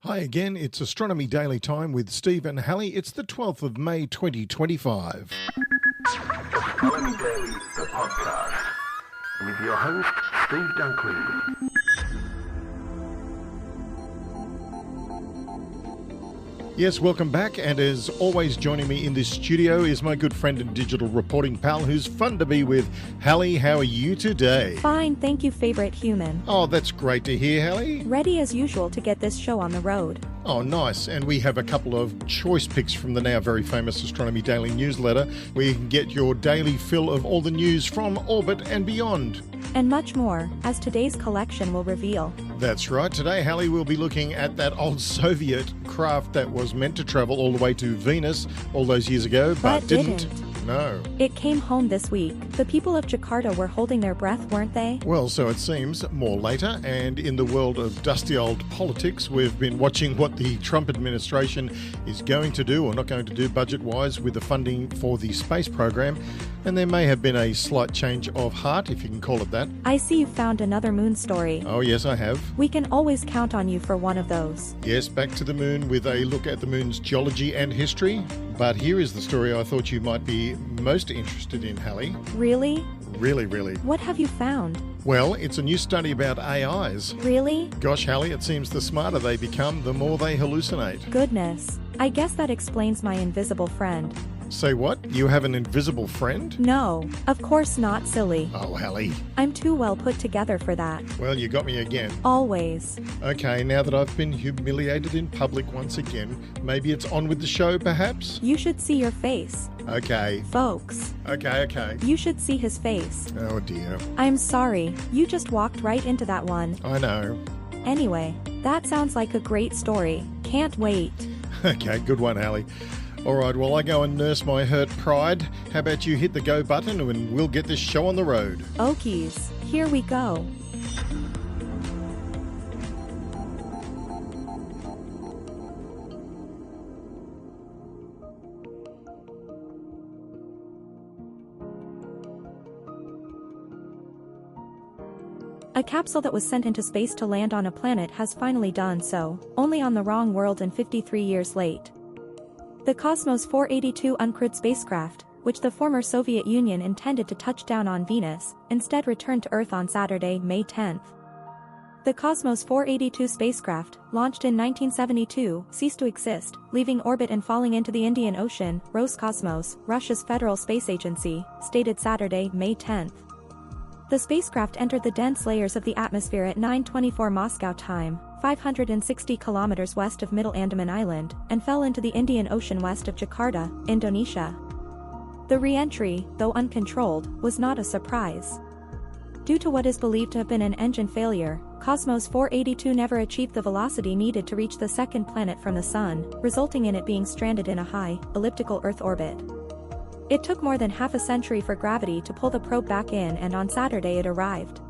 Hi again, it's Astronomy Daily Time with Steve and Hallie. It's the 12th of May 2025. Astronomy Daily, the podcast, with your host, Steve Dunkley. Yes, welcome back, and as always joining me in this studio is my good friend and digital reporting pal who's fun to be with. Hallie, how are you today? Fine, thank you, favorite human. Oh, that's great to hear, Hallie. Ready as usual to get this show on the road. Oh, nice. And we have a couple of choice picks from the now very famous Astronomy Daily newsletter, where you can get your daily fill of all the news from orbit and beyond. And much more, as today's collection will reveal. That's right. Today, Hallie, will be looking at that old Soviet craft that was meant to travel all the way to Venus all those years ago, but didn't. No. It came home this week. The people of Jakarta were holding their breath, weren't they? Well, so it seems. More later. And in the world of dusty old politics, we've been watching what the Trump administration is going to do or not going to do budget-wise with the funding for the space program. And there may have been a slight change of heart, if you can call it that. I see you found another moon story. Oh, yes, I have. We can always count on you for one of those. Yes, back to the moon with a look at the moon's geology and history. But here is the story I thought you might be most interested in, Hallie. Really? Really. What have you found? Well, it's a new study about AIs. Really? Gosh, Hallie, it seems the smarter they become, the more they hallucinate. Goodness. I guess that explains my invisible friend. Say what? You have an invisible friend? No, of course not, silly. Oh, Hallie. I'm too well put together for that. Well, you got me again. Always. Okay, now that I've been humiliated in public once again, maybe it's on with the show, perhaps? You should see your face. Okay. Folks. Okay. You should see his face. Oh, dear. I'm sorry, you just walked right into that one. I know. Anyway, that sounds like a great story. Can't wait. Okay, good one, Hallie. All right, well, I go and nurse my hurt pride. How about you hit the go button and we'll get this show on the road? Okies, here we go. A capsule that was sent into space to land on a planet has finally done so, only on the wrong world and 53 years late. The Cosmos 482 uncrewed spacecraft, which the former Soviet Union intended to touch down on Venus, instead returned to Earth on Saturday, May 10th. The Cosmos 482 spacecraft, launched in 1972, ceased to exist, leaving orbit and falling into the Indian Ocean, Roscosmos, Russia's federal space agency, stated Saturday, May 10th. The spacecraft entered the dense layers of the atmosphere at 9:24 Moscow time, 560 kilometers west of Middle Andaman Island, and fell into the Indian Ocean west of Jakarta, Indonesia. The re-entry, though uncontrolled, was not a surprise. Due to what is believed to have been an engine failure, Cosmos 482 never achieved the velocity needed to reach the second planet from the Sun, resulting in it being stranded in a high, elliptical Earth orbit. It took more than half a century for gravity to pull the probe back in, and on Saturday it arrived.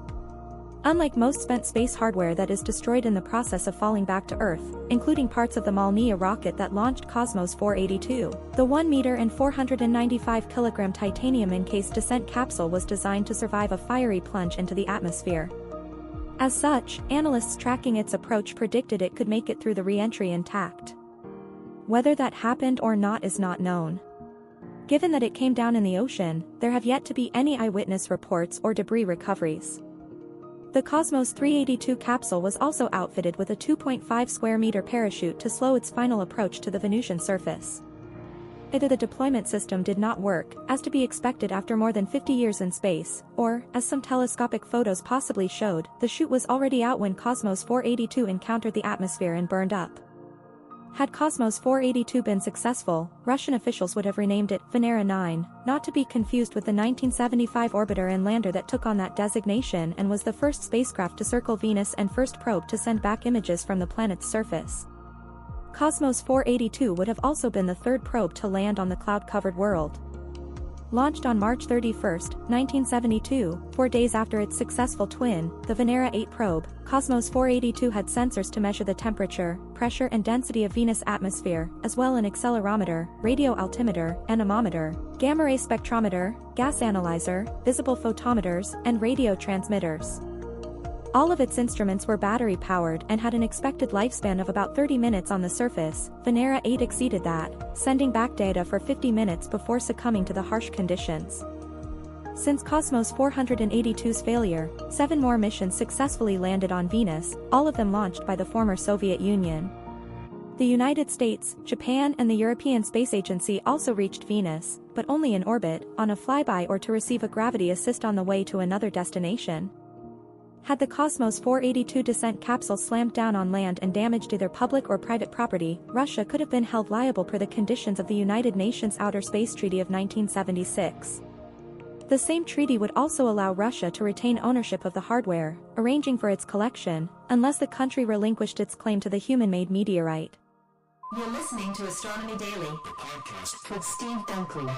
Unlike most spent space hardware that is destroyed in the process of falling back to Earth, including parts of the Molniya rocket that launched Cosmos 482, the 1 meter and 495 kilogram titanium-encased descent capsule was designed to survive a fiery plunge into the atmosphere. As such, analysts tracking its approach predicted it could make it through the re-entry intact. Whether that happened or not is not known. Given that it came down in the ocean, there have yet to be any eyewitness reports or debris recoveries. The Cosmos 382 capsule was also outfitted with a 2.5 square meter parachute to slow its final approach to the Venusian surface. Either the deployment system did not work, as to be expected after more than 50 years in space, or, as some telescopic photos possibly showed, the chute was already out when Cosmos 482 encountered the atmosphere and burned up. Had Cosmos 482 been successful, Russian officials would have renamed it Venera 9, not to be confused with the 1975 orbiter and lander that took on that designation and was the first spacecraft to circle Venus and first probe to send back images from the planet's surface. Cosmos 482 would have also been the third probe to land on the cloud-covered world. Launched on March 31, 1972, 4 days after its successful twin, the Venera 8 probe, Cosmos 482 had sensors to measure the temperature, pressure and density of Venus' atmosphere, as well an accelerometer, radio altimeter, anemometer, gamma-ray spectrometer, gas analyzer, visible photometers, and radio transmitters. All of its instruments were battery-powered and had an expected lifespan of about 30 minutes on the surface. Venera 8 exceeded that, sending back data for 50 minutes before succumbing to the harsh conditions. Since Cosmos 482's failure, 7 more missions successfully landed on Venus, all of them launched by the former Soviet Union. The United States, Japan and the European Space Agency also reached Venus, but only in orbit, on a flyby or to receive a gravity assist on the way to another destination. Had the Cosmos 482 descent capsule slammed down on land and damaged either public or private property, Russia could have been held liable per the conditions of the United Nations Outer Space Treaty of 1976. The same treaty would also allow Russia to retain ownership of the hardware, arranging for its collection, unless the country relinquished its claim to the human-made meteorite. You're listening to Astronomy Daily, the podcast with Steve Dunkley.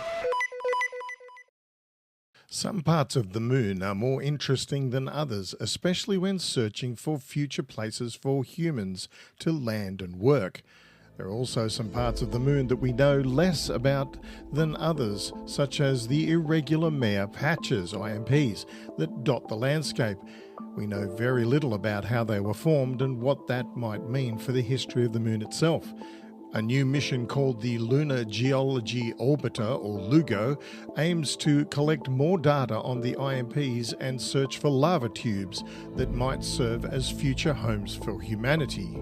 Some parts of the moon are more interesting than others, especially when searching for future places for humans to land and work. There are also some parts of the moon that we know less about than others, such as the irregular mare patches, IMPs, that dot the landscape. We know very little about how they were formed and what that might mean for the history of the moon itself. A new mission called the Lunar Geology Orbiter, or LUGO, aims to collect more data on the IMPs and search for lava tubes that might serve as future homes for humanity.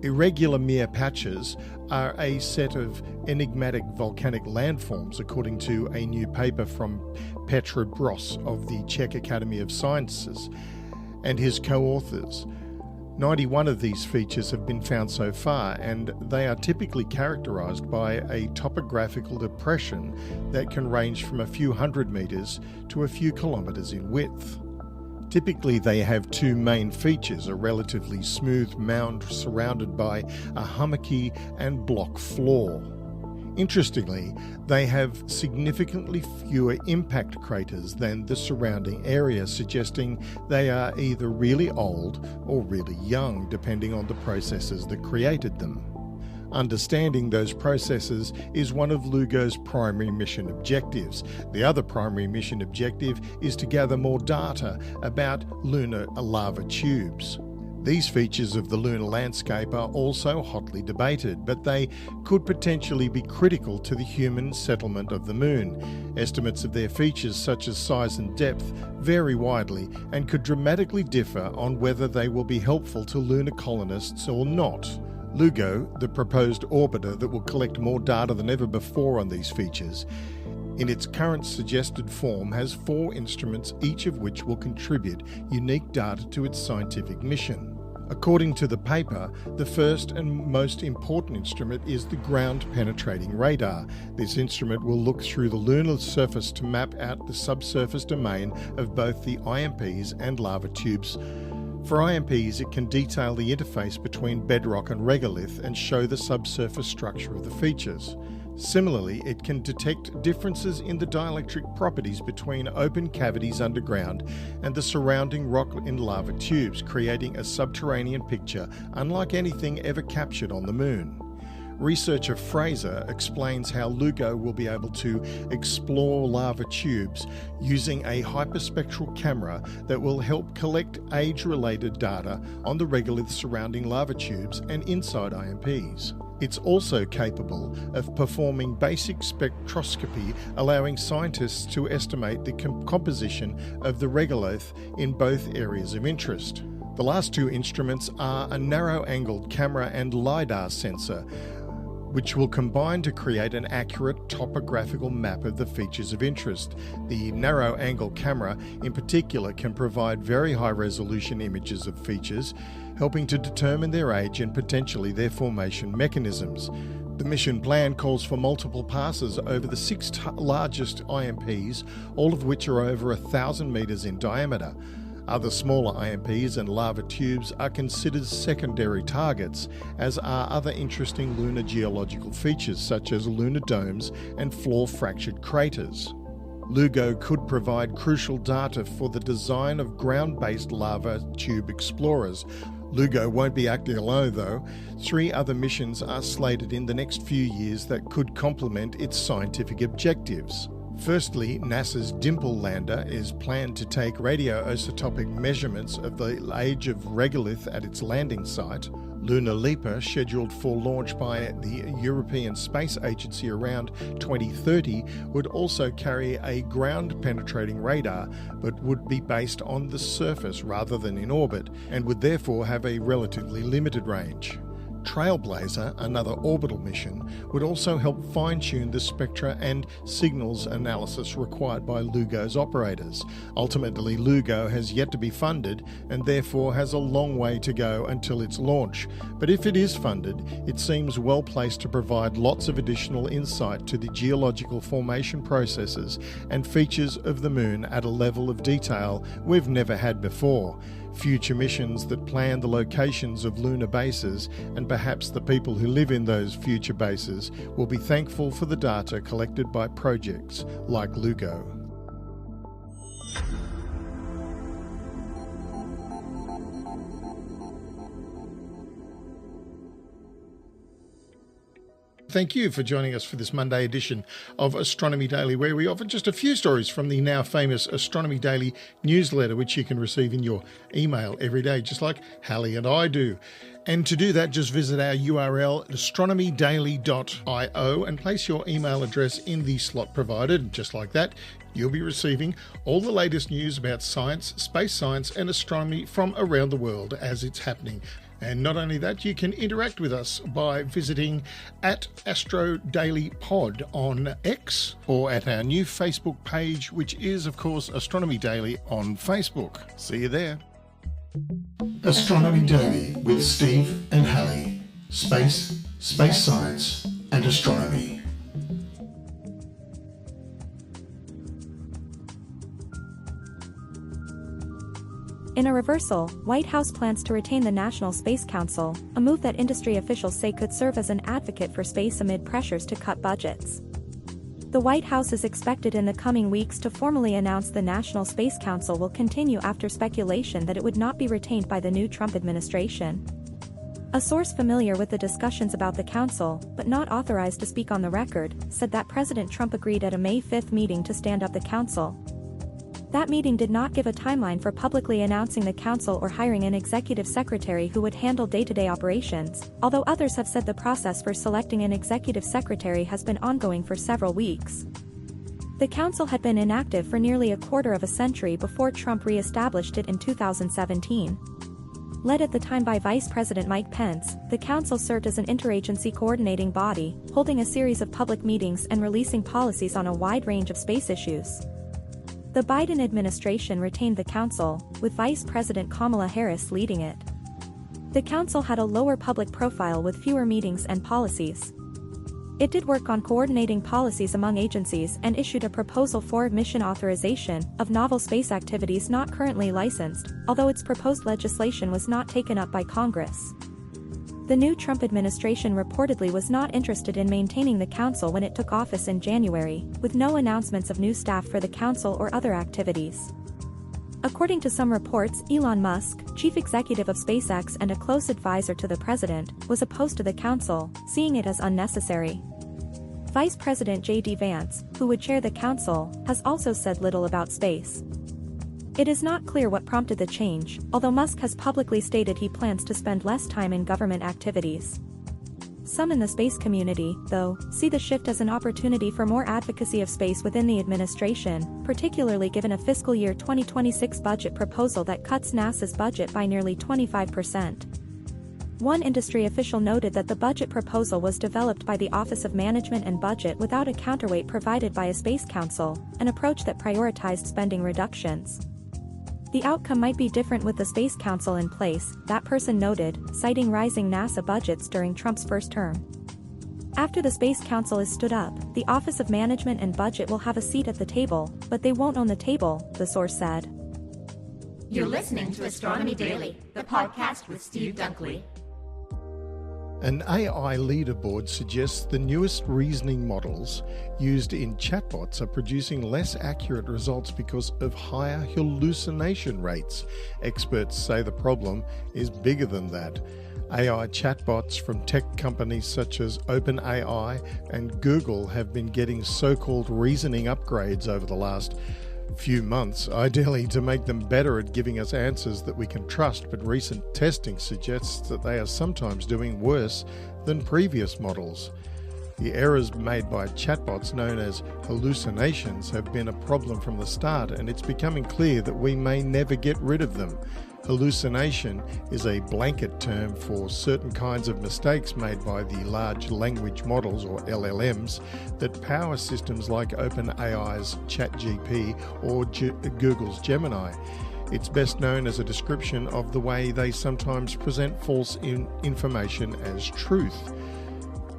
Irregular mare patches are a set of enigmatic volcanic landforms, according to a new paper from Petr Bros of the Czech Academy of Sciences and his co-authors. 91 of these features have been found so far, and they are typically characterized by a topographical depression that can range from a few hundred meters to a few kilometers in width. Typically they have 2 main features, a relatively smooth mound surrounded by a hummocky and block floor. Interestingly, they have significantly fewer impact craters than the surrounding area, suggesting they are either really old or really young, depending on the processes that created them. Understanding those processes is one of LUGO's primary mission objectives. The other primary mission objective is to gather more data about lunar lava tubes. These features of the lunar landscape are also hotly debated, but they could potentially be critical to the human settlement of the moon. Estimates of their features, such as size and depth, vary widely and could dramatically differ on whether they will be helpful to lunar colonists or not. LUGO, the proposed orbiter that will collect more data than ever before on these features, in its current suggested form has 4 instruments, each of which will contribute unique data to its scientific mission. According to the paper, the first and most important instrument is the ground-penetrating radar. This instrument will look through the lunar surface to map out the subsurface domain of both the IMPs and lava tubes. For IMPs, it can detail the interface between bedrock and regolith and show the subsurface structure of the features. Similarly, it can detect differences in the dielectric properties between open cavities underground and the surrounding rock in lava tubes, creating a subterranean picture unlike anything ever captured on the moon. Researcher Fraser explains how LUGO will be able to explore lava tubes using a hyperspectral camera that will help collect age-related data on the regolith surrounding lava tubes and inside IMPs. It's also capable of performing basic spectroscopy, allowing scientists to estimate the composition of the regolith in both areas of interest. The last 2 instruments are a narrow-angled camera and LiDAR sensor, which will combine to create an accurate topographical map of the features of interest. The narrow-angle camera, in particular, can provide very high-resolution images of features, helping to determine their age and potentially their formation mechanisms. The mission plan calls for multiple passes over the 6 largest IMPs, all of which are over 1,000 meters in diameter. Other smaller IMPs and lava tubes are considered secondary targets, as are other interesting lunar geological features such as lunar domes and floor-fractured craters. LUGO could provide crucial data for the design of ground-based lava tube explorers. LUGO won't be acting alone though. 3 other missions are slated in the next few years that could complement its scientific objectives. Firstly, NASA's Dimple lander is planned to take radioisotopic measurements of the age of regolith at its landing site. Lunar Leaper, scheduled for launch by the European Space Agency around 2030, would also carry a ground-penetrating radar, but would be based on the surface rather than in orbit, and would therefore have a relatively limited range. Trailblazer, another orbital mission, would also help fine-tune the spectra and signals analysis required by LUGO's operators. Ultimately, LUGO has yet to be funded and therefore has a long way to go until its launch. But if it is funded, it seems well placed to provide lots of additional insight to the geological formation processes and features of the Moon at a level of detail we've never had before. Future missions that plan the locations of lunar bases, and perhaps the people who live in those future bases, will be thankful for the data collected by projects like LUGO. Thank you for joining us for this Monday edition of Astronomy Daily, where we offer just a few stories from the now famous Astronomy Daily newsletter, which you can receive in your email every day, just like Hallie and I do. And to do that, just visit our URL, astronomydaily.io, and place your email address in the slot provided. Just like that, you'll be receiving all the latest news about science, space science, and astronomy from around the world as it's happening. And not only that, you can interact with us by visiting at Astro Daily Pod on X, or at our new Facebook page, which is, of course, Astronomy Daily on Facebook. See you there. Astronomy Daily with Steve and Hallie. Space science, and astronomy. In a reversal, White House plans to retain the National Space Council, a move that industry officials say could serve as an advocate for space amid pressures to cut budgets. The White House is expected in the coming weeks to formally announce the National Space Council will continue after speculation that it would not be retained by the new Trump administration. A source familiar with the discussions about the council, but not authorized to speak on the record, said that President Trump agreed at a May 5 meeting to stand up the council. That meeting did not give a timeline for publicly announcing the council or hiring an executive secretary who would handle day-to-day operations, although others have said the process for selecting an executive secretary has been ongoing for several weeks. The council had been inactive for nearly a quarter of a century before Trump re-established it in 2017. Led at the time by Vice President Mike Pence, the council served as an interagency coordinating body, holding a series of public meetings and releasing policies on a wide range of space issues. The Biden administration retained the council, with Vice President Kamala Harris leading it. The council had a lower public profile with fewer meetings and policies. It did work on coordinating policies among agencies and issued a proposal for mission authorization of novel space activities not currently licensed, although its proposed legislation was not taken up by Congress. The new Trump administration reportedly was not interested in maintaining the council when it took office in January, with no announcements of new staff for the council or other activities. According to some reports, Elon Musk, chief executive of SpaceX and a close advisor to the president, was opposed to the council, seeing it as unnecessary. Vice President J.D. Vance, who would chair the council, has also said little about space. It is not clear what prompted the change, although Musk has publicly stated he plans to spend less time in government activities. Some in the space community, though, see the shift as an opportunity for more advocacy of space within the administration, particularly given a fiscal year 2026 budget proposal that cuts NASA's budget by nearly 25%. One industry official noted that the budget proposal was developed by the Office of Management and Budget without a counterweight provided by a Space Council, an approach that prioritized spending reductions. The outcome might be different with the Space Council in place, that person noted, citing rising NASA budgets during Trump's first term. After the Space Council is stood up, the Office of Management and Budget will have a seat at the table, but they won't own the table, the source said. You're listening to Astronomy Daily, the podcast with Steve Dunkley. An AI leaderboard suggests the newest reasoning models used in chatbots are producing less accurate results because of higher hallucination rates. Experts say the problem is bigger than that. AI chatbots from tech companies such as OpenAI and Google have been getting so-called reasoning upgrades over the last few months, ideally to make them better at giving us answers that we can trust, but recent testing suggests that they are sometimes doing worse than previous models. The errors made by chatbots known as hallucinations have been a problem from the start, and it's becoming clear that we may never get rid of them. Hallucination is a blanket term for certain kinds of mistakes made by the large language models, or LLMs, that power systems like OpenAI's ChatGPT or Google's Gemini. It's best known as a description of the way they sometimes present false information as truth.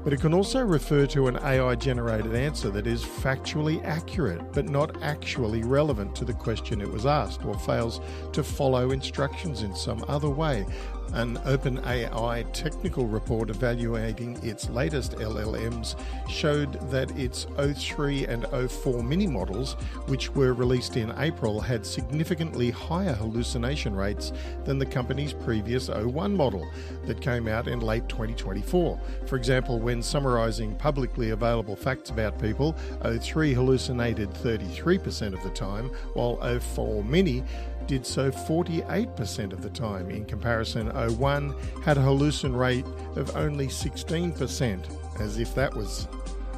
But it can also refer to an AI-generated answer that is factually accurate but not actually relevant to the question it was asked, or fails to follow instructions in some other way. An OpenAI technical report evaluating its latest LLMs showed that its O3 and O4 mini models, which were released in April, had significantly higher hallucination rates than the company's previous O1 model that came out in late 2024. For example, when summarizing publicly available facts about people, O3 hallucinated 33% of the time, while O4 mini did so 48% of the time. In comparison, O1 had a hallucination rate of only 16%, as if that was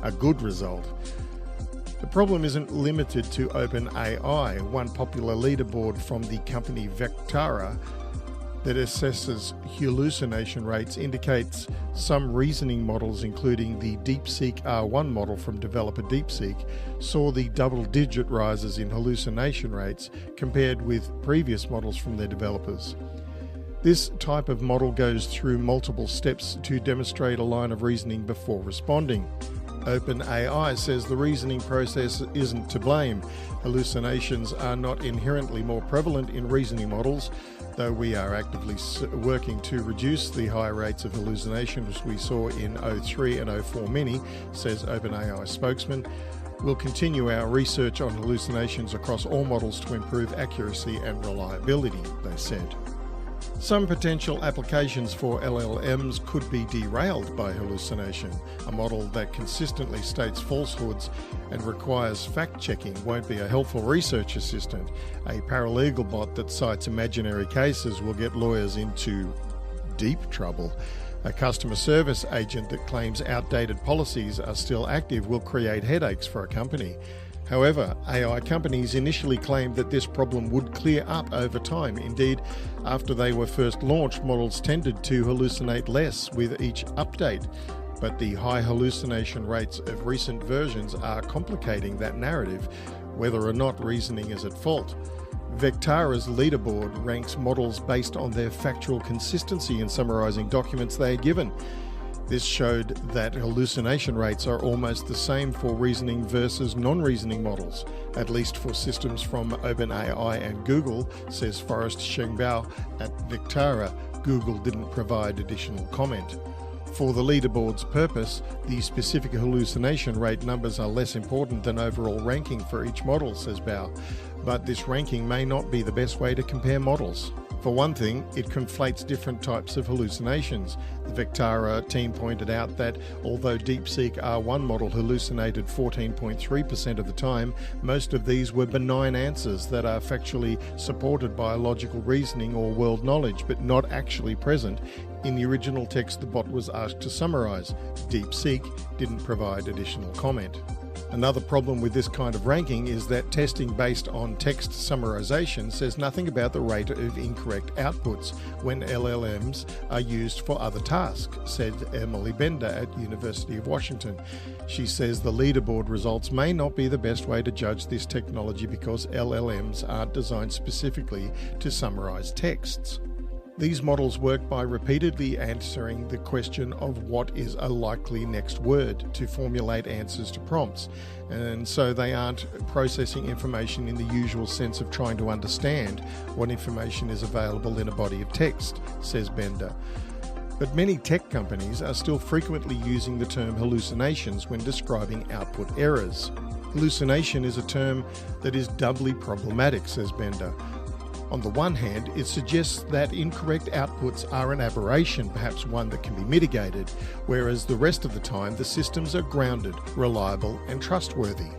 a good result. The problem isn't limited to OpenAI. One popular leaderboard from the company Vectara that assesses hallucination rates indicates some reasoning models, including the DeepSeek R1 model from developer DeepSeek, saw the double-digit rises in hallucination rates compared with previous models from their developers. This type of model goes through multiple steps to demonstrate a line of reasoning before responding. OpenAI says the reasoning process isn't to blame. Hallucinations are not inherently more prevalent in reasoning models, though we are actively working to reduce the high rates of hallucinations we saw in O3 and O4 mini, says OpenAI spokesman. We'll continue our research on hallucinations across all models to improve accuracy and reliability, they said. Some potential applications for LLMs could be derailed by hallucination. A model that consistently states falsehoods and requires fact-checking won't be a helpful research assistant. A paralegal bot that cites imaginary cases will get lawyers into deep trouble. A customer service agent that claims outdated policies are still active will create headaches for a company. However, AI companies initially claimed that this problem would clear up over time. Indeed, after they were first launched, models tended to hallucinate less with each update. But the high hallucination rates of recent versions are complicating that narrative, whether or not reasoning is at fault. Vectara's leaderboard ranks models based on their factual consistency in summarizing documents they are given. This showed that hallucination rates are almost the same for reasoning versus non-reasoning models, at least for systems from OpenAI and Google, says Forrest Shengbao at Vectara. Google didn't provide additional comment. For the leaderboard's purpose, the specific hallucination rate numbers are less important than overall ranking for each model, says Bao. But this ranking may not be the best way to compare models. For one thing, it conflates different types of hallucinations. The Vectara team pointed out that although DeepSeek R1 model hallucinated 14.3% of the time, most of these were benign answers that are factually supported by logical reasoning or world knowledge, but not actually present in the original text the bot was asked to summarize. DeepSeek didn't provide additional comment. Another problem with this kind of ranking is that testing based on text summarization says nothing about the rate of incorrect outputs when LLMs are used for other tasks, said Emily Bender at University of Washington. She says the leaderboard results may not be the best way to judge this technology because LLMs aren't designed specifically to summarize texts. These models work by repeatedly answering the question of what is a likely next word to formulate answers to prompts, and so they aren't processing information in the usual sense of trying to understand what information is available in a body of text, says Bender. But many tech companies are still frequently using the term hallucinations when describing output errors. Hallucination is a term that is doubly problematic, says Bender. On the one hand, it suggests that incorrect outputs are an aberration, perhaps one that can be mitigated, whereas the rest of the time the systems are grounded, reliable and trustworthy.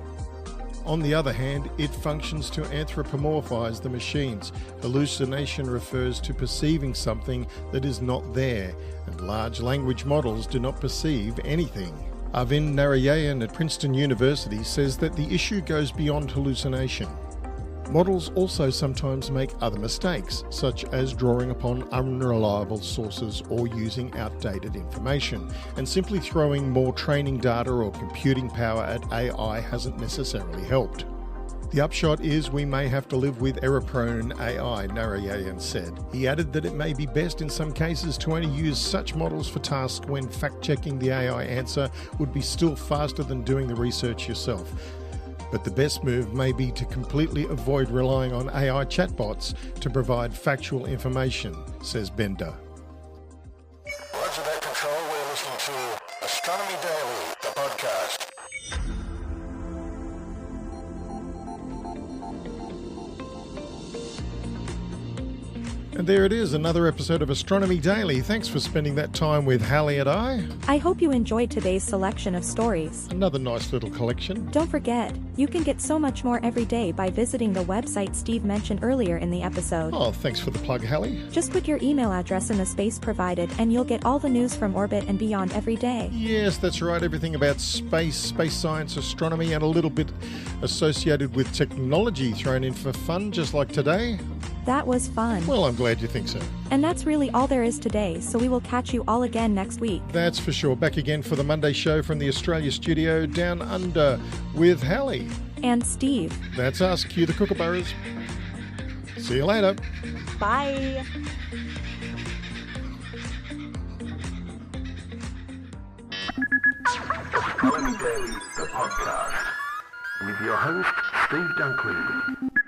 On the other hand, it functions to anthropomorphize the machines. Hallucination refers to perceiving something that is not there, and large language models do not perceive anything. Arvind Narayanan at Princeton University says that the issue goes beyond hallucination. Models also sometimes make other mistakes, such as drawing upon unreliable sources or using outdated information, and simply throwing more training data or computing power at AI hasn't necessarily helped. The upshot is we may have to live with error-prone AI, Narayanan said. He added that it may be best in some cases to only use such models for tasks when fact-checking the AI answer would be still faster than doing the research yourself. But the best move may be to completely avoid relying on AI chatbots to provide factual information, says Bender. Roger that, Control. We're listening to Astronomy Daily, the podcast. And there it is, another episode of Astronomy Daily. Thanks for spending that time with Hallie and I hope you enjoyed today's selection of stories. Another nice little collection. Don't forget, you can get so much more every day by visiting the website Steve mentioned earlier in the episode. Oh, thanks for the plug, Hallie. Just put your email address in the space provided and you'll get all the news from orbit and beyond every day. Yes, that's right. Everything about space science, astronomy, and a little bit associated with technology thrown in for fun, just like today. That was fun. Well, I'm glad you think so. And that's really all there is today, so we will catch you all again next week. That's for sure. Back again for the Monday show from the Australia studio down under with Hallie. And Steve. That's us. Cue the kookaburras. See you later. Bye. Astronomy Daily, the podcast, with your host, Steve Dunkley.